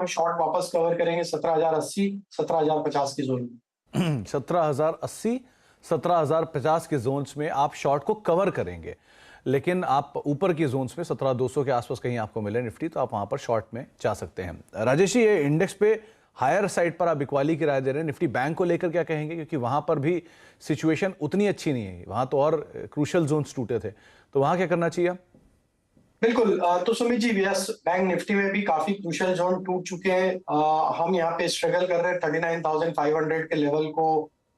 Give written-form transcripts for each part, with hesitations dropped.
हम शॉर्ट वापस कवर करेंगे 17,080, 17,050 की जोन में। 17,080, 17,050 के जोन्स में आप शॉर्ट को कवर करेंगे, लेकिन आप ऊपर की जोन्स में 17,200 के आसपास कहीं आपको मिले निफ्टी, तो आप वहां पर शॉर्ट में जा सकते हैं। राजेश जी, ये इंडेक्स पे हायर साइड पर आप बिकवाली की राय दे रहे हैं, निफ्टी बैंक को लेकर क्या कहेंगे? क्योंकि वहां पर भी सिचुएशन उतनी अच्छी नहीं है, वहां तो और क्रूशल जोन्स टूटे थे, तो वहां क्या करना चाहिए? बिल्कुल। तो Sumit ji, yes, bank Nifty में भी काफी क्रूशियल जोन टूट चुके हैं। हम यहाँ पे स्ट्रगल कर रहे हैं 39,500 के लेवल को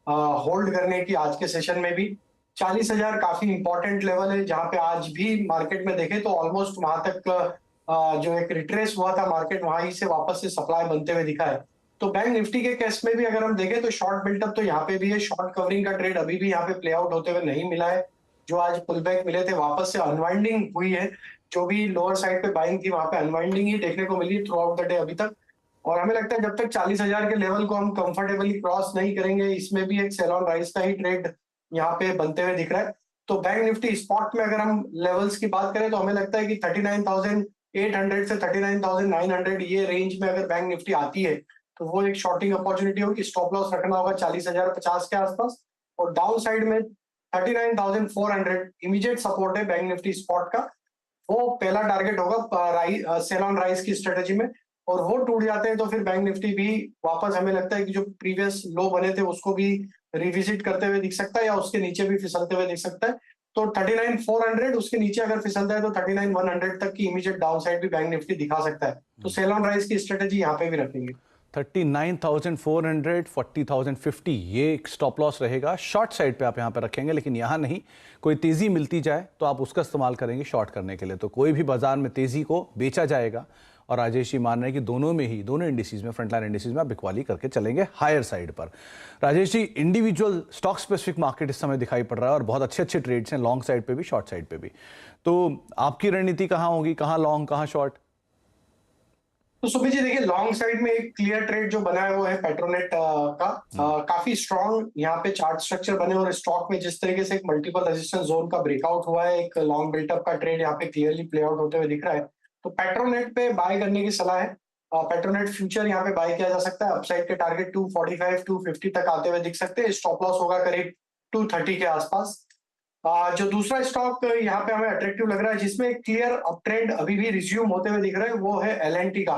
होल्ड करने की। आज के सेशन में भी 40,000 काफी इंपॉर्टेंट लेवल है, जहाँ पे आज भी मार्केट में देखे तो ऑलमोस्ट वहां तक जो एक रिट्रेस हुआ था मार्केट, वहां ही से वापस से सप्लाई बनते हुए दिखा है। तो बैंक निफ्टी के केस में भी अगर हम देखें तो शॉर्ट बिल्डअप तो यहाँ पे भी है, शॉर्ट कवरिंग का ट्रेड अभी भी यहाँ पे प्ले आउट होते हुए नहीं मिला है। जो आज पुल बैक मिले थे, वापस से अनवाइंडिंग हुई है। जो भी लोअर साइड पे बाइंग थी, वहां पे अनवाइंडिंग ही देखने को मिली थ्रू आउट द डे अभी तक। और हमें लगता है जब तक 40,000 के लेवल को हम कंफर्टेबली क्रॉस नहीं करेंगे, इसमें भी एक सेल ऑन राइज का ही ट्रेड यहाँ पे बनते हुए दिख रहा है। तो बैंक निफ्टी स्पॉट में अगर हम लेवल्स की बात करें तो हमें लगता है कि 39,800 से 39,900 ये रेंज में अगर बैंक निफ्टी आती है तो वो एक शॉर्टिंग अपॉर्चुनिटी होगी। स्टॉप लॉस रखना होगा 40,050 के आसपास। और डाउन साइड में 39,400 इमीडिएट सपोर्ट है बैंक निफ्टी स्पॉट का। वो पहला टारगेट होगा सेल ऑन राइज की स्ट्रेटेजी में। और वो टूट जाते हैं तो फिर बैंक निफ्टी भी वापस हमें लगता है कि जो प्रीवियस लो बने थे उसको भी रिविजिट करते हुए दिख सकता है, या उसके नीचे भी फिसलते हुए दिख सकता है। तो 39,400 उसके नीचे अगर फिसलता है तो 39,100 तक की इमीडिएट डाउन साइड भी बैंक निफ्टी दिखा सकता है। तो सेल ऑन राइज की स्ट्रेटेजी यहाँ पे भी रखेंगे। 39,400, 40,050 ये एक स्टॉप लॉस रहेगा। शॉर्ट साइड पे आप यहाँ पे रखेंगे, लेकिन यहाँ नहीं। कोई तेज़ी मिलती जाए तो आप उसका इस्तेमाल करेंगे शॉर्ट करने के लिए। तो कोई भी बाजार में तेज़ी को बेचा जाएगा, और राजेश जी मान रहे हैं कि दोनों में ही, दोनों इंडिसीज में, फ्रंटलाइन इंडिसीज में आप बिकवाली करके चलेंगे हायर साइड पर। Rajesh ji, individual stock specific market इस समय दिखाई पड़ रहा है और बहुत अच्छे अच्छे ट्रेड्स हैं, लॉन्ग साइड पे भी, शॉर्ट साइड पे भी। तो आपकी रणनीति कहाँ होगी? कहाँ लॉन्ग, कहाँ शॉर्ट? तो सुबह जी देखिए, लॉन्ग साइड में एक क्लियर ट्रेड जो बना है वो है पेट्रोनेट का। काफी स्ट्रॉन्ग यहाँ पे चार्ट स्ट्रक्चर बने, और स्टॉक में जिस तरीके से एक मल्टीपल रेजिस्टेंस जोन का ब्रेकआउट हुआ है, एक लॉन्ग बिल्टअप का ट्रेड यहाँ पे क्लियरली प्ले आउट होते हुए दिख रहा है। तो पेट्रोनेट पे बाय करने की सलाह है। पेट्रोनेट फ्यूचर यहाँ पे बाय किया जा सकता है। अपसाइड के टारगेट 245, 250 तक आते हुए दिख सकते हैं। स्टॉप लॉस होगा करीब 230 के आसपास। जो दूसरा स्टॉक यहाँ पे हमें अट्रैक्टिव लग रहा है, जिसमें एक क्लियर अप ट्रेंड अभी भी रिज्यूम होते हुए दिख रहा है, वो है एल का।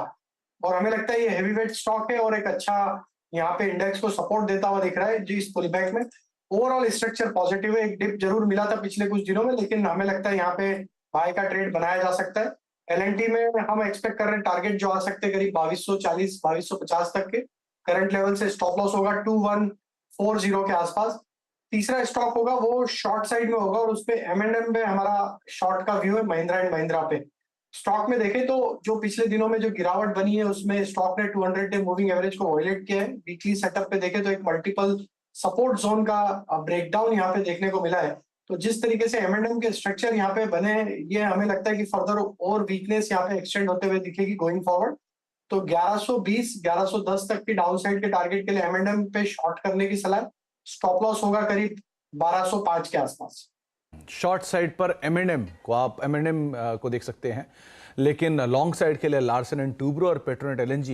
और हमें लगता है ये हैवीवेट स्टॉक है और एक अच्छा यहाँ पे इंडेक्स को सपोर्ट देता हुआ दिख रहा है जी। इस पुल बैक में ओवरऑल स्ट्रक्चर पॉजिटिव है। एक डिप जरूर मिला था पिछले कुछ दिनों में, लेकिन हमें लगता है यहाँ पे बाय का ट्रेड बनाया जा सकता है। एल में हम एक्सपेक्ट कर रहे हैं टारगेट जो आ सकते हैं करीब 2240, 2250 तक के करंट लेवल से। स्टॉप लॉस होगा 2140 के आसपास। तीसरा स्टॉक होगा वो शॉर्ट साइड में होगा, और उस पे M&M पे हमारा शॉर्ट का व्यू है, महिंद्रा एंड महिंद्रा पे। स्टॉक में देखें तो जो पिछले दिनों में जो गिरावट बनी है उसमें स्टॉक ने 200 डे मूविंग एवरेज को वायलेट किया है। वीकली सेटअप पे देखें तो एक मल्टीपल सपोर्ट जोन का ब्रेकडाउन यहाँ पे देखने को मिला है। तो जिस तरीके से M&M के स्ट्रक्चर यहाँ पे बने हैं, ये हमें लगता है कि फर्दर और वीकनेस यहाँ पे एक्सटेंड होते हुए दिखेगी गोइंग फॉरवर्ड। तो 1120, 1110 तक की डाउन साइड के टारगेट के लिए M&M पे शॉर्ट करने की सलाह। स्टॉप लॉस होगा करीब 1205 के आसपास। शॉर्ट साइड पर M&M को आप M&M को देख सकते हैं, लेकिन लॉन्ग साइड के लिए लार्सन एंड टूब्रो और पेट्रोनेट LNG